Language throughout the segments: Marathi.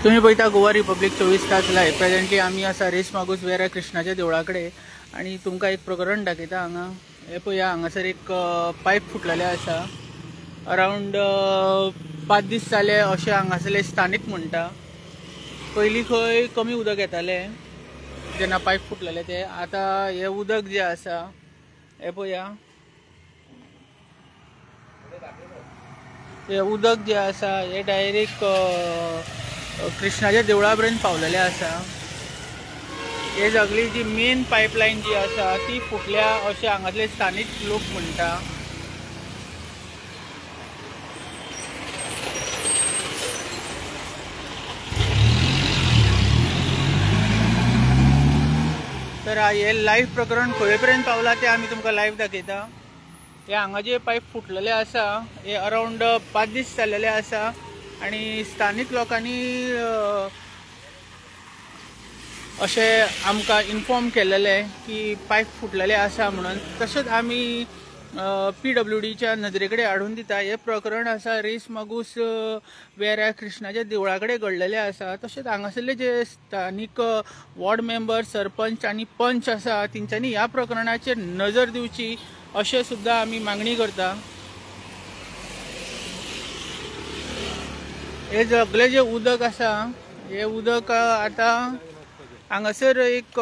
तुम्ही पळयता गोवा रिपब्लीक 24 तास लायव्ह. प्रेझेंटली आम्ही आसा रेस मागूस वेऱ्या कृष्णाच्या देवळा कडेन आणि तुमकां एक प्रकरण दाखयता. हांगा हे पळया, हांगासर एक पायप फुटलेले आसा. अरावंड 5 दीस जाले अशें हांगासरले स्थानीक म्हणटा. पयलीं खंय कमी उदक येताले जेन्ना पायप फुटलेले ते. आतां हे उदक जे आसा हे पळया, हे उदक जे आसा हे डायरेक्ट कृष्णाच्या देवळा पर्यंत पावलेले आसा. हे सगळी जी मेन पायपलायन जी आसा ती फुटल्या अशें हांगासले स्थानीक लोक म्हणटा. तर हे लाईव्ह प्रकरण खंय पर्यंत पावला ते आमी तुमकां लाईव्ह दाखयता. हे हांगा जे पायप फुटलेले आसा हे अरावंड 5 दीस जाल्लेले आसा आणि स्थानिक लोकांनी अशें आमकां इन्फॉर्म केलेले की पायप फुटलेले आसा म्हणून. तशेंच आमी PWDच्या नदरे कडेन हाडून दिता. हे प्रकरण आसा रेस मागूस वेऱ्या कृष्णाच्या देवळा कडेन घडलेले आसा. तशेंच हांगासरले जे स्थानीक वॉर्ड मेंबर, सरपंच आनी पंच आसा तेंच्यांनी ह्या प्रकरणाचेर नजर दिवची अशें सुद्दां आमी मागणी करता. हे सगळे जे उदक आसा हे उदक आतां हांगासर एक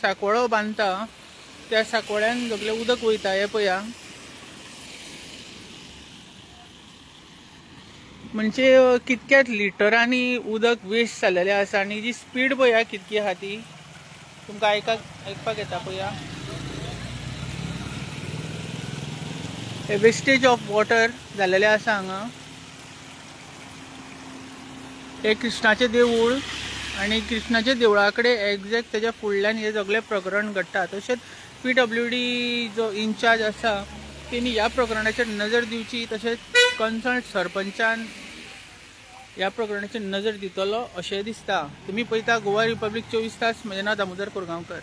साकवळो बांदता, त्या साकवळ्यान सगळे उदक वयता. हे पळया, म्हणजे कितक्याच लिटरांनी उदक वेस्ट जाल्लेले आसा आनी जी स्पीड पळया कितकी आहा ती तुमकां आयकपाक येता. पळया, हे वेस्टेज ऑफ वॉटर जाल्लेले आसा. हांगा हे कृष्णाचें देवूळ आणि कृष्णाच्या देवळा कडेन एक्झॅक्ट त्याच्या फुडल्यान हे सगळे प्रकरण घडटा. तशेंच PWD जो इन्चार्ज आसा तेणी ह्या प्रकरणाचेर नजर दिवची. तशेंच कन्सर्न सरपंचान ह्या प्रकरणाचेर नजर दितलो अशें दिसता. तुम्ही पळयता गोवा रिपब्लीक 24 तास. म्हजें नांव दामोदर कोरगांवकर.